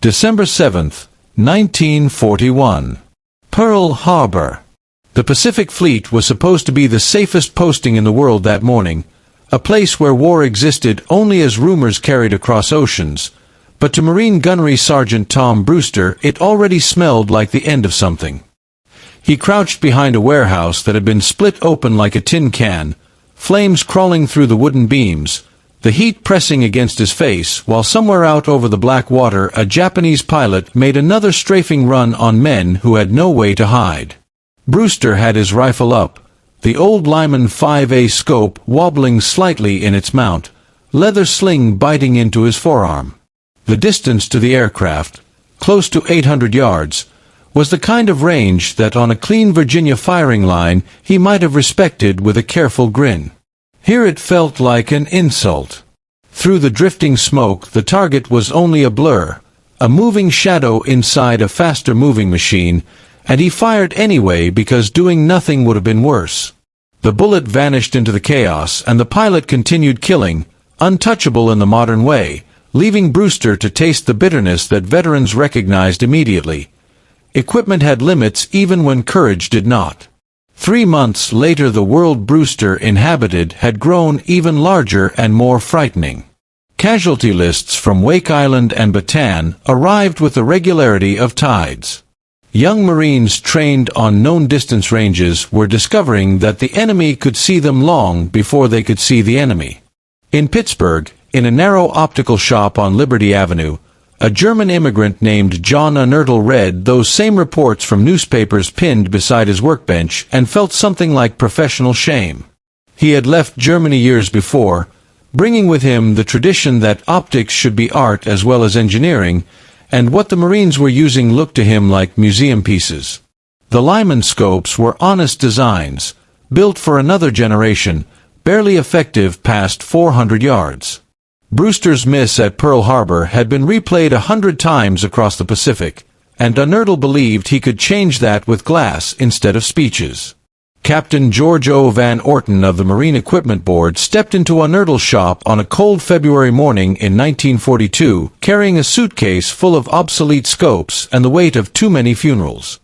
December 7, 1941. Pearl Harbor. The Pacific Fleet was supposed to be the safest posting in the world that morning, a place where war existed only as rumors carried across oceans, but to Marine Gunnery Sergeant Tom Brewster it already smelled like the end of something. He crouched behind a warehouse that had been split open like a tin can, flames crawling through the wooden beams, the heat pressing against his face, while somewhere out over the black water a Japanese pilot made another strafing run on men who had no way to hide. Brewster had his rifle up, the old Lyman 5A scope wobbling slightly in its mount, leather sling biting into his forearm. The distance to the aircraft, close to 800 yards, was the kind of range that on a clean Virginia firing line he might have respected with a careful grin. Here it felt like an insult. Through the drifting smoke the target was only a blur, a moving shadow inside a faster-moving machine, and he fired anyway because doing nothing would have been worse. The bullet vanished into the chaos and the pilot continued killing, untouchable in the modern way, leaving Brewster to taste the bitterness that veterans recognized immediately. Equipment had limits even when courage did not. 3 months later the world Brewster inhabited had grown even larger and more frightening. Casualty lists from Wake Island and Bataan arrived with the regularity of tides. Young Marines trained on known distance ranges were discovering that the enemy could see them long before they could see the enemy. In Pittsburgh, in a narrow optical shop on Liberty Avenue, a German immigrant named John Unertle read those same reports from newspapers pinned beside his workbench and felt something like professional shame. He had left Germany years before, bringing with him the tradition that optics should be art as well as engineering, and what the Marines were using looked to him like museum pieces. The Lyman scopes were honest designs, built for another generation, barely effective past 400 yards. Brewster's miss at Pearl Harbor had been replayed 100 times across the Pacific, and Unertle believed he could change that with glass instead of speeches. Captain George O. Van Orton of the Marine Equipment Board stepped into Unertle's shop on a cold February morning in 1942, carrying a suitcase full of obsolete scopes and the weight of too many funerals.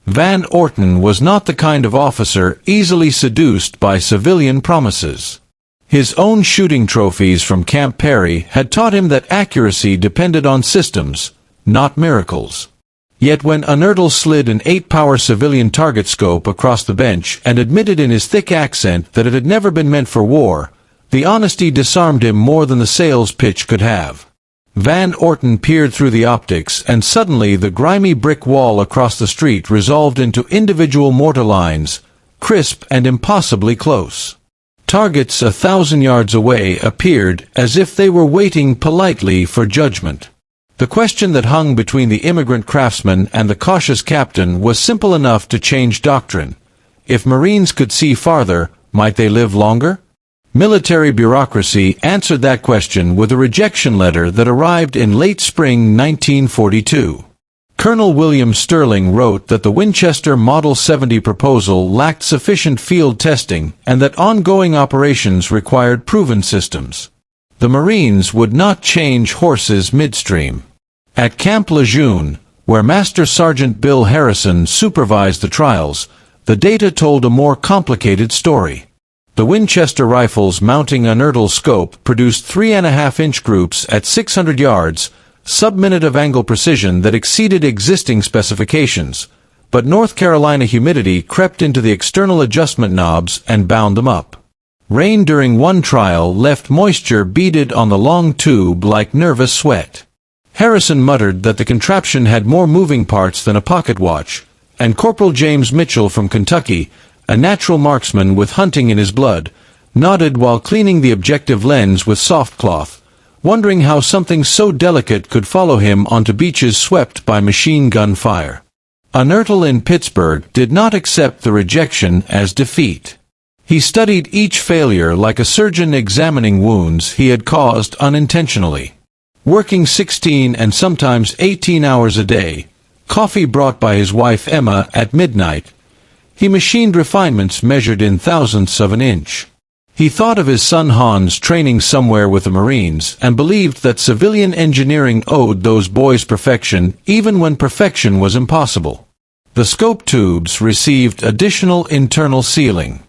Van Orton was not the kind of officer easily seduced by civilian promises. His own shooting trophies from Camp Perry had taught him that accuracy depended on systems, not miracles. Yet when Unertle slid an 8-power civilian target scope across the bench and admitted in his thick accent that it had never been meant for war, the honesty disarmed him more than the sales pitch could have. Van Orton peered through the optics, and suddenly the grimy brick wall across the street resolved into individual mortar lines, crisp and impossibly close. Targets 1,000 yards away appeared as if they were waiting politely for judgment. The question that hung between the immigrant craftsman and the cautious captain was simple enough to change doctrine. If Marines could see farther, might they live longer? Military bureaucracy answered that question with a rejection letter that arrived in late spring 1942. Colonel William Sterling wrote that the Winchester Model 70 proposal lacked sufficient field testing and that ongoing operations required proven systems. The Marines would not change horses midstream. At Camp Lejeune, where Master Sergeant Bill Harrison supervised the trials, the data told a more complicated story. The Winchester rifles mounting Unertle's scope produced 3.5-inch groups at 600 yards, sub-minute of angle precision that exceeded existing specifications, but North Carolina humidity crept into the external adjustment knobs and bound them up. Rain during one trial left moisture beaded on the long tube like nervous sweat. Harrison muttered that the contraption had more moving parts than a pocket watch, and Corporal James Mitchell from Kentucky, a natural marksman with hunting in his blood, nodded while cleaning the objective lens with soft cloth, wondering how something so delicate could follow him onto beaches swept by machine gun fire. Unertle in Pittsburgh did not accept the rejection as defeat. He studied each failure like a surgeon examining wounds he had caused unintentionally. Working 16 and sometimes 18 hours a day, coffee brought by his wife Emma at midnight, he machined refinements measured in thousandths of an inch. He thought of his son Hans training somewhere with the Marines and believed that civilian engineering owed those boys perfection even when perfection was impossible. The scope tubes received additional internal sealing.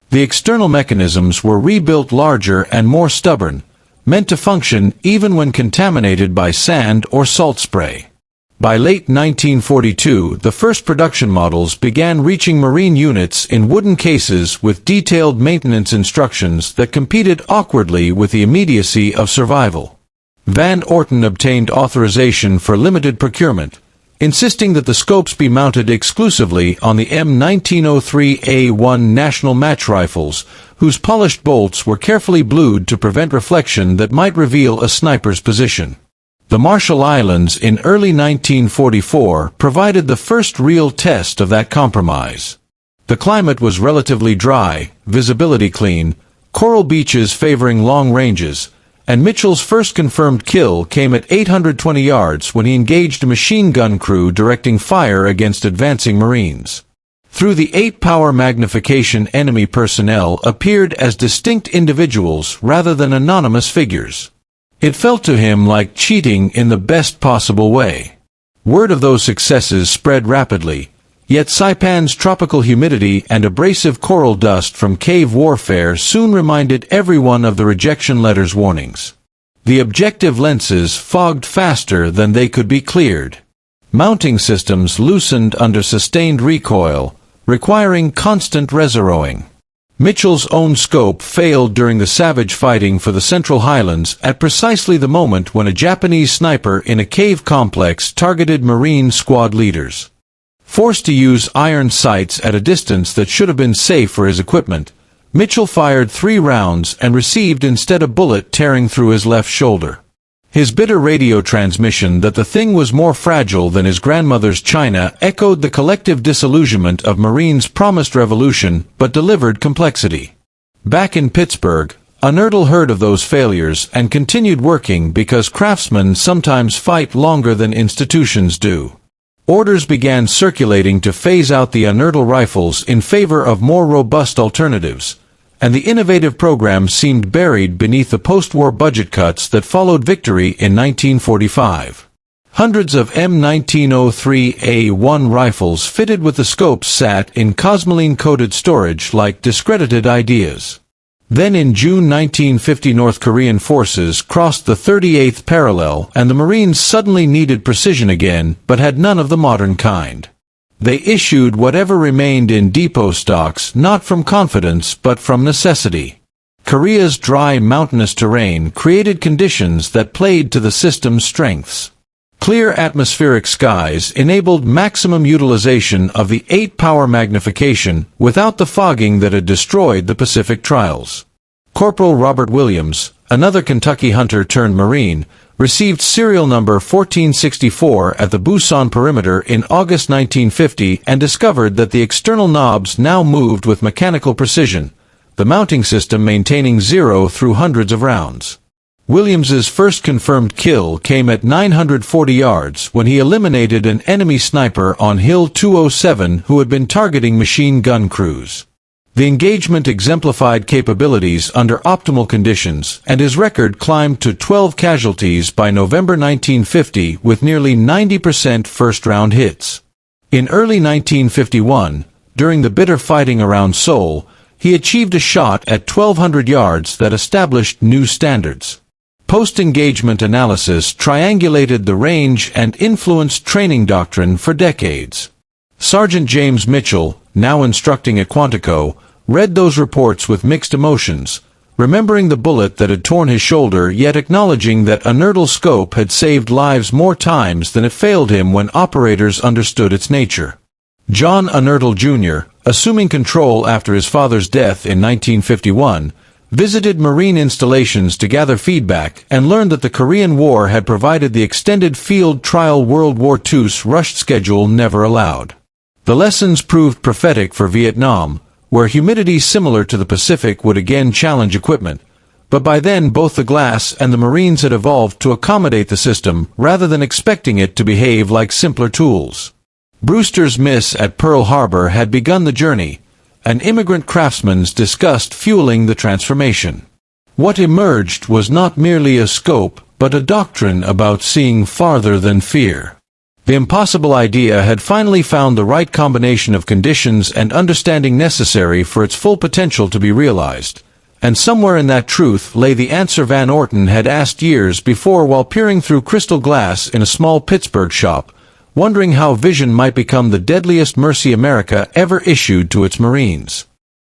The external mechanisms were rebuilt larger and more stubborn, meant to function even when contaminated by sand or salt spray. By late 1942, the first production models began reaching Marine units in wooden cases with detailed maintenance instructions that competed awkwardly with the immediacy of survival. Van Orton obtained authorization for limited procurement, insisting that the scopes be mounted exclusively on the M1903A1 National Match Rifles, whose polished bolts were carefully blued to prevent reflection that might reveal a sniper's position. The Marshall Islands in early 1944 provided the first real test of that compromise. The climate was relatively dry, visibility clean, coral beaches favoring long ranges, and Mitchell's first confirmed kill came at 820 yards when he engaged a machine gun crew directing fire against advancing Marines. Through the 8-power magnification, enemy personnel appeared as distinct individuals rather than anonymous figures. It felt to him like cheating in the best possible way. Word of those successes spread rapidly, yet Saipan's tropical humidity and abrasive coral dust from cave warfare soon reminded everyone of the rejection letter's warnings. The objective lenses fogged faster than they could be cleared. Mounting systems loosened under sustained recoil, requiring constant reservoing. Mitchell's own scope failed during the savage fighting for the Central Highlands at precisely the moment when a Japanese sniper in a cave complex targeted Marine squad leaders. Forced to use iron sights at a distance that should have been safe for his equipment, Mitchell fired 3 rounds and received instead a bullet tearing through his left shoulder. His bitter radio transmission that the thing was more fragile than his grandmother's china echoed the collective disillusionment of Marines' promised revolution but delivered complexity. Back in Pittsburgh, Unertle heard of those failures and continued working because craftsmen sometimes fight longer than institutions do. Orders began circulating to phase out the Unertle rifles in favor of more robust alternatives, and the innovative program seemed buried beneath the post-war budget cuts that followed victory in 1945. Hundreds of M1903A1 rifles fitted with the scopes sat in cosmoline-coated storage like discredited ideas. Then in June 1950, North Korean forces crossed the 38th parallel and the Marines suddenly needed precision again, but had none of the modern kind. They issued whatever remained in depot stocks not from confidence but from necessity. Korea's dry mountainous terrain created conditions that played to the system's strengths. Clear atmospheric skies enabled maximum utilization of the 8-power magnification without the fogging that had destroyed the Pacific trials. Corporal Robert Williams, another Kentucky hunter turned Marine, received serial number 1464 at the Busan perimeter in August 1950 and discovered that the external knobs now moved with mechanical precision, the mounting system maintaining 0 through hundreds of rounds. Williams's first confirmed kill came at 940 yards when he eliminated an enemy sniper on Hill 207 who had been targeting machine gun crews. The engagement exemplified capabilities under optimal conditions, and his record climbed to 12 casualties by November 1950 with nearly 90% first-round hits. In early 1951, during the bitter fighting around Seoul, he achieved a shot at 1,200 yards that established new standards. Post-engagement analysis triangulated the range and influenced training doctrine for decades. Sergeant James Mitchell, now instructing at Quantico, read those reports with mixed emotions, remembering the bullet that had torn his shoulder yet acknowledging that Unertle's scope had saved lives more times than it failed him when operators understood its nature. John Unertle Jr., assuming control after his father's death in 1951, visited Marine installations to gather feedback and learned that the Korean War had provided the extended field trial World War II's rushed schedule never allowed. The lessons proved prophetic for Vietnam, where humidity similar to the Pacific would again challenge equipment, but by then both the glass and the Marines had evolved to accommodate the system rather than expecting it to behave like simpler tools. Brewster's miss at Pearl Harbor had begun the journey, an immigrant craftsman's disgust fueling the transformation. What emerged was not merely a scope, but a doctrine about seeing farther than fear. The impossible idea had finally found the right combination of conditions and understanding necessary for its full potential to be realized. And somewhere in that truth lay the answer Van Orton had asked years before while peering through crystal glass in a small Pittsburgh shop, wondering how vision might become the deadliest mercy America ever issued to its Marines.